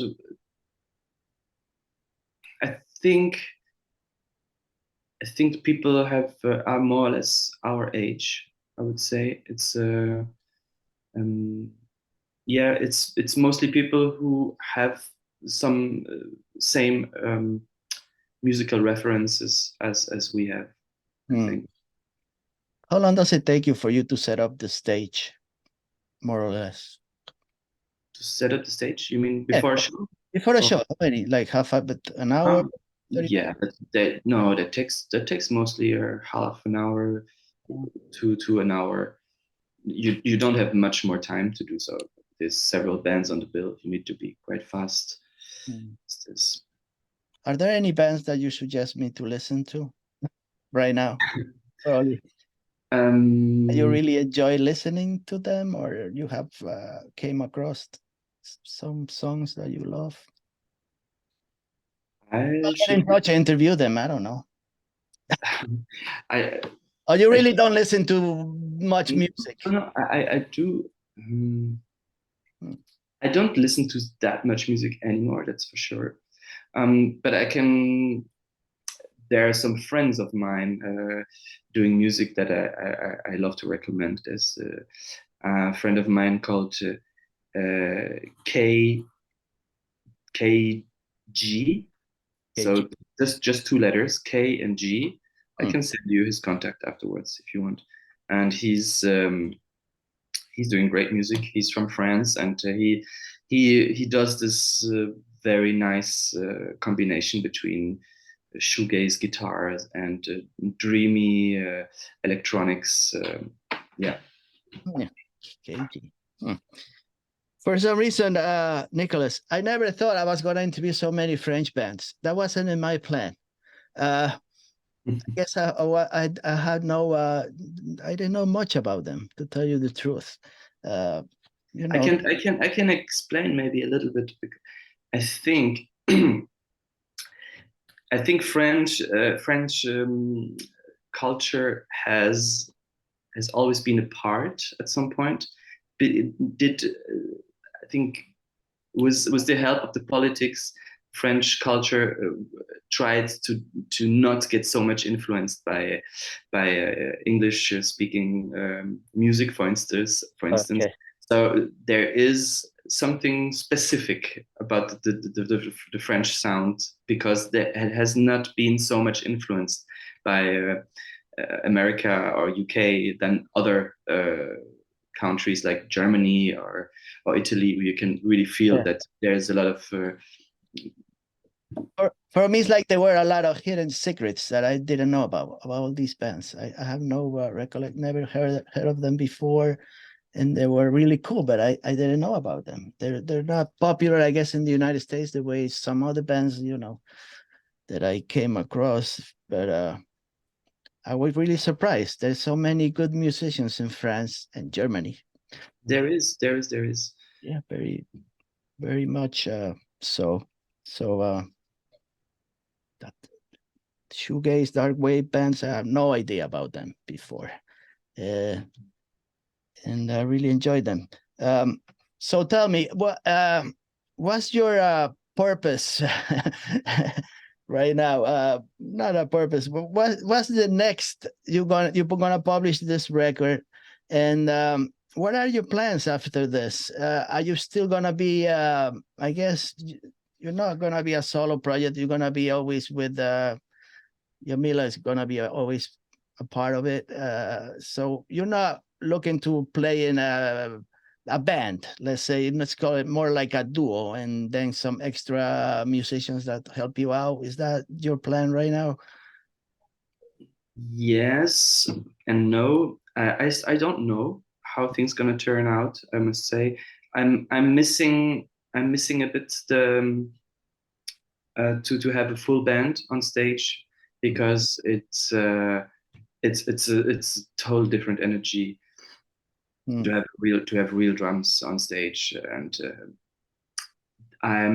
I think I think people have are more or less our age. I would say um, yeah, it's mostly people who have some same musical references as we have. I Hmm. think How long does it take you for you to set up the stage, more or less? to set up the stage. You mean Yeah, before a show? before the Or, show, how many? Like half a bit, an hour, um, 30 yeah, no, that takes mostly a half an hour minutes? to an hour. You don't have much more time to do so. There's several bands on the bill. You need to be quite fast. Hmm. It's Are there any bands that you suggest me to listen to right now? Probably. You um, really enjoy listening to them, or you have came across some songs that you love? I'll I get should. in touch and interview them. I don't know. I Oh, you I really don't listen to much no, music. no, I do. Hmm. I don't listen to that much music anymore. That's for sure. But I can. There are some friends of mine doing music that I love to recommend. There's a friend of mine called K KG. KG. So just two letters, K and G. I Hmm. can send you his contact afterwards if you want. And he's doing great music. He's from France, and he does this very nice combination between shoegaze guitars and dreamy electronics. Yeah. Yeah. Cagey. Hmm. For some reason, Nicolas, I never thought I was going to interview so many French bands. That wasn't in my plan. I guess I had no, I didn't know much about them, to tell you the truth. Uh, you I know, can explain maybe a little bit. I think I think French culture has always been a part at some point. But it did I think with the help of the politics, French culture tried to not get so much influenced by English speaking music, for instance. okay. So there is something specific about the French sound because it has not been so much influenced by America or UK than other countries like Germany or Italy, where you can really feel Yeah. that there's a lot of For me, it's like there were a lot of hidden secrets that I didn't know about all these bands. I have no recollect, never heard of them before, and they were really cool, but I didn't know about them. They're not popular, I guess, in the United States the way some other bands, that I came across. But I was really surprised. There's so many good musicians in France and Germany. there is. Yeah, very, very much so. So that shoegaze, dark wave bands, I have no idea about them before. Uh, and I really enjoyed them. So tell me, what's your purpose right now? Not a purpose, but what's the next? You're gonna publish this record, and what are your plans after this? Are you still gonna be? I guess you're not gonna be a solo project. You're gonna be always with Yamila is gonna be always a part of it. So you're not looking to play in a band, let's say, let's call it more like a duo, and then some extra musicians that help you out. Is that your plan right now? Yes and no. I don't know how things gonna turn out. I must say, I'm missing a bit to have a full band on stage because it's a total different energy Hmm. to have real drums on stage and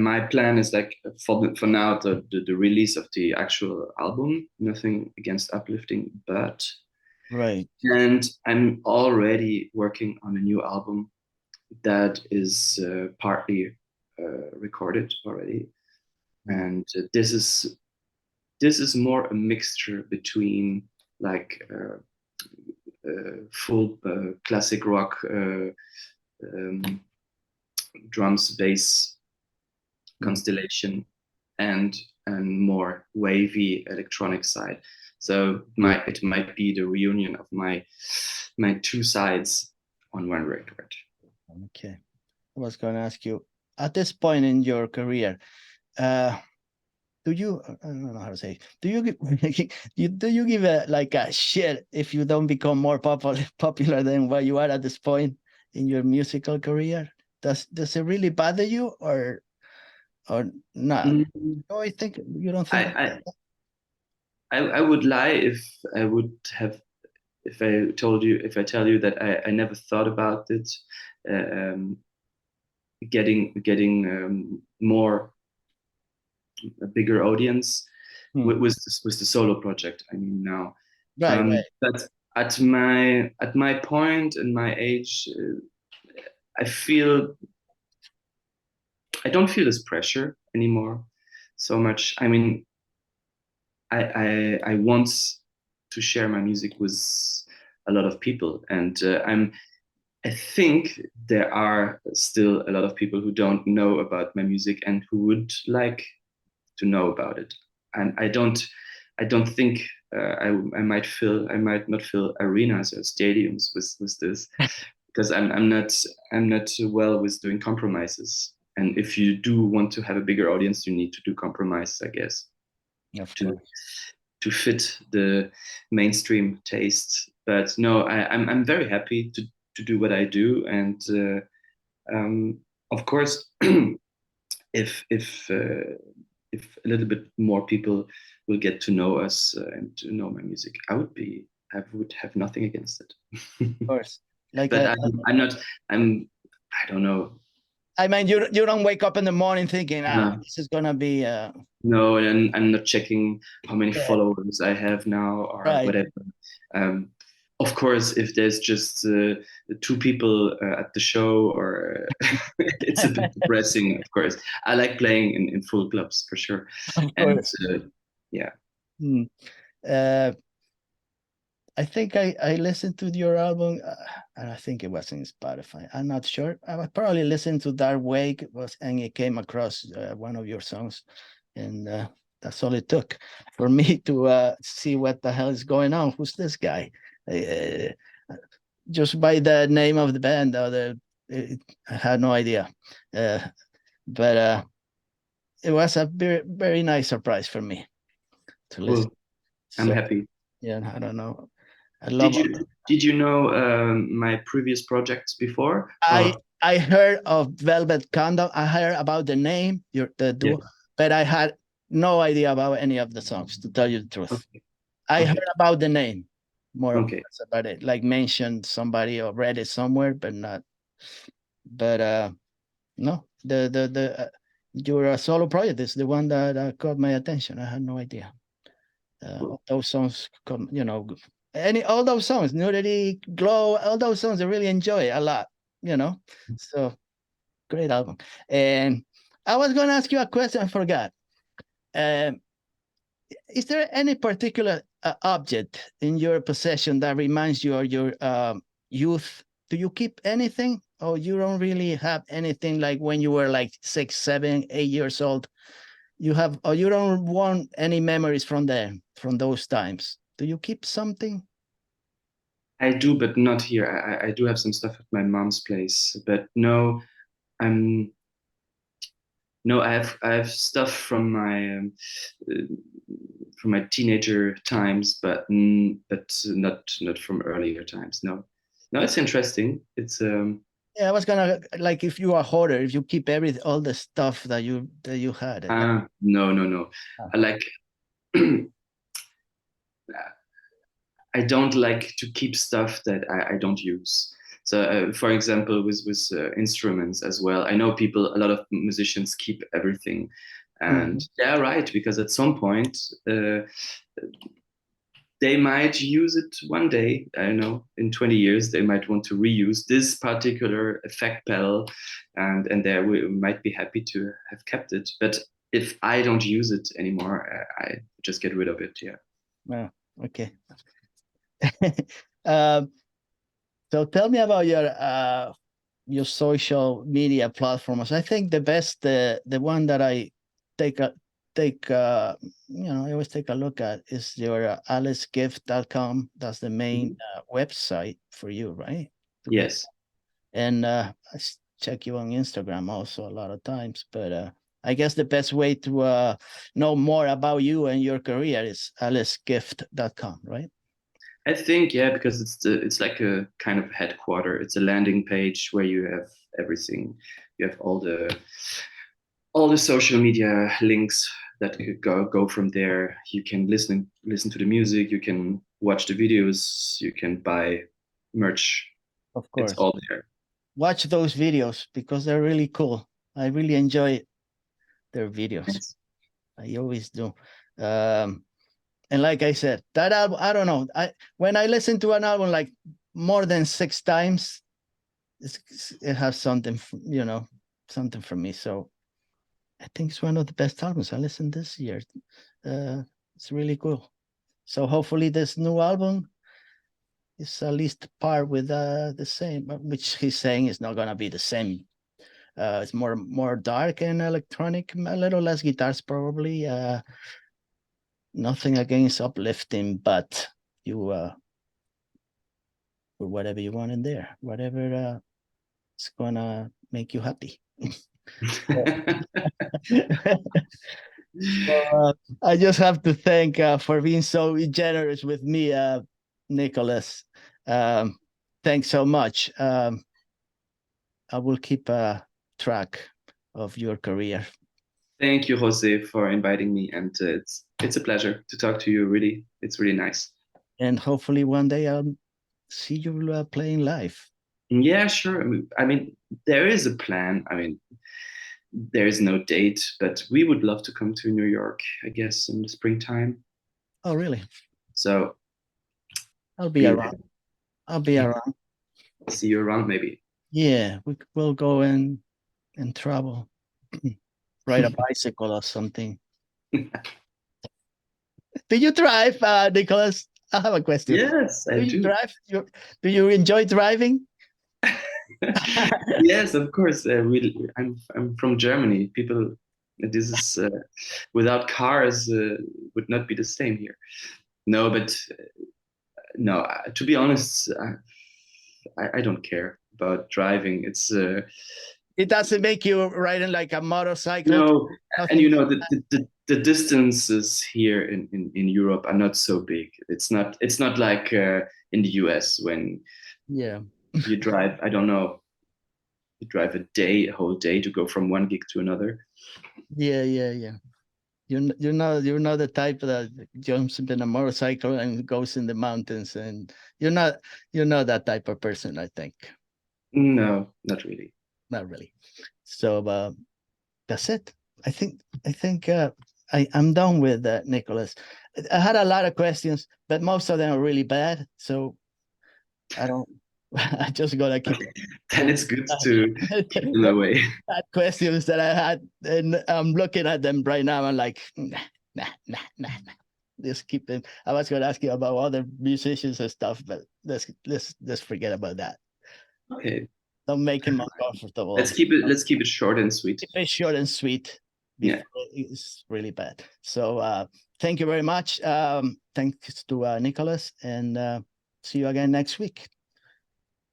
my plan is like for now the release of the actual album. Nothing against uplifting, but Right. and I'm already working on a new album that is partly recorded already, Hmm. and this is more a mixture between like full classic rock um, drums bass Hmm. constellation and more wavy electronic side. So it might be the reunion of my two sides on one record. Okay. I was going to ask you, at this point in your career, uh, do you, I don't know how to say, do you do you give a like a shit if you don't become more popular than what you are at this point in your musical career? Does it really bother you, or not? Mm, No, I think you don't think about I, I would lie if I would have if I tell you that I never thought about it um, getting more a bigger audience that. Hmm. with the solo project. I mean now, Right, right. but at my point and my age, I feel I don't feel this pressure anymore so much. I mean, I want to share my music with a lot of people, and I think there are still a lot of people who don't know about my music and who would like to know about it. And I don't think I might not fill arenas or stadiums with this because I'm not well with doing compromises. And if you do want to have a bigger audience, you need to do compromise, I guess. Of to course. to fit the mainstream taste. But no, I'm very happy to do what I do, and of course, if if uh, if a little bit more people will get to know us and to know my music, I would have nothing against it. Of course. Like But I'm not. I don't know. I mean, you don't wake up in the morning thinking, No, this is gonna be no, and I'm not checking how many yeah, followers I have now or right. whatever. Um, of course, if there's just two people at the show, or it's a bit depressing. Of course, I like playing in full clubs for sure, Of and course. yeah, Hmm. Uh, I think I listened to your album, and I think it was in Spotify. I'm not sure. I was probably listening to Dark Wake was, and it came across one of your songs, and that's all it took for me to see what the hell is going on. Who's this guy? Uh, just by the name of the band, I had no idea. Uh, but it was a very nice surprise for me to listen. cool. I'm So happy. yeah, I don't know. I love. Did you know my previous projects before? I Or I heard of Velvet Condom. I heard about the name, the yeah, duo, but I had no idea about any of the songs. To tell you the truth, okay, I okay, heard about the name, more or okay. less about it, like mentioned somebody or read it somewhere, but not. But no, your solo project is the one that caught my attention. I had no idea. Cool. All those songs come, all those songs, Nudity, Glow, all those songs I really enjoy a lot, you know. So great album. And I was going to ask you a question, I forgot. Um, is there any particular object in your possession that reminds you of your youth? Do you keep anything, or you don't really have anything like when you were like 6, 7, 8 years old? You have, or you don't want any memories from them, from those times? Do you keep something? I do, but not here. I do have some stuff at my mom's place, but no, I'm no, I have stuff uh, from my teenager times, but not from earlier times. No, no, it's interesting. It's Yeah, I was gonna like if you are a hoarder, if you keep all the stuff that you had. no, no, no. Ah, I like I don't like to keep stuff that I don't use. So, for example, with instruments as well, I know a lot of musicians keep everything, and mhm. they're right because at some point they might use it one day. I don't know, in 20 years, they might want to reuse this particular effect pedal, and they might be happy to have kept it. But if I don't use it anymore, I just get rid of it. Yeah. Well, okay. Um, so tell me about your social media platforms. I think the best, the one that I take a take I always take a look at is your alicegift.com. That's the main Mhm. website for you, right? To get, Yes. and check you on Instagram also a lot of times, but I guess the best way to know more about you and your career is alicegift.com, right? I think yeah, because it's like a kind of headquarter. It's a landing page where you have everything. You have all the social media links that could go from there. You can listen to the music. You can watch the videos. You can buy merch. Of It's course. all there. Watch those videos because they're really cool. I really enjoy their videos. Yes. I always do. Um, and like I said, that album, I don't know. When I listen to an album like more than 6 times, it has something, something for me. So I think it's one of the best albums I listened this year. Uh, it's really cool. So hopefully this new album is at least par with the same, which he's saying is not gonna be the same. It's more dark and electronic, a little less guitars probably. Nothing against uplifting, but you put whatever you want in there, whatever is gonna make you happy. I just have to thank for being so generous with me, Nicolas. Um, thanks so much. I will keep track of your career. Thank you, Jose, for inviting me, and it's a pleasure to talk to you. Really, it's really nice. And hopefully one day I'll see you playing live. Yeah, sure. I mean, there is a plan. I mean, there is no date, but we would love to come to New York, I guess, in the springtime. Oh, really? So I'll be we around. I'll be around. see you around, maybe. Yeah, we'll go and travel. Ride a bicycle or something. Do you drive, Nicholas? I have a question. Yes, I Do you do. drive? Do you enjoy driving? Yes, of course. I'm from Germany. People, this is without cars would not be the same here. No, but no. To be honest, I don't care about driving. It's It doesn't make you riding like a motorcycle, no, and nothing you like know that. the distances here in Europe are not so big. It's not like in the US when Yeah, you drive. I don't know. You drive a whole day to go from one gig to another. yeah. You're not the type that jumps in a motorcycle and goes in the mountains, and you're not that type of person. I think No, not really. not really. So that's it. I think I'm done with Nicholas. I had a lot of questions, but most of them are really bad. So I don't. I just gotta keep Okay. Then moving. it's good to keep them away. Had questions that I had, and I'm looking at them right now. I'm like, nah. Just keep them. I was going to ask you about other musicians and stuff, but let's forget about that. Okay. Don't make him uncomfortable. Let's keep it short and sweet. Keep it short and sweet Yeah. before it's really bad. So thank you very much. Thanks to Nicholas, and see you again next week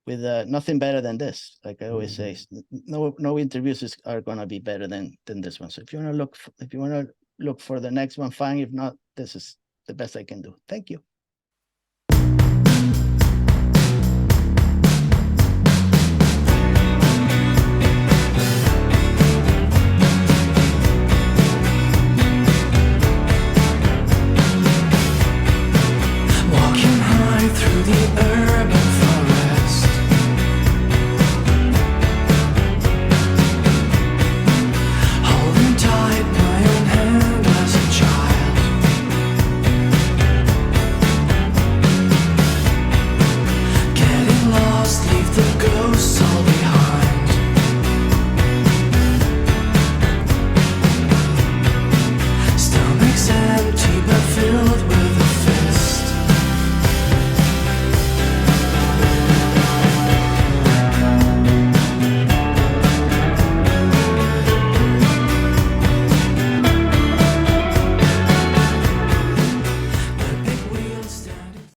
with nothing better than this. Like I always say, no interviews are gonna be better than this one. So if you wanna look for the next one, fine. If not, this is the best I can do. Thank you.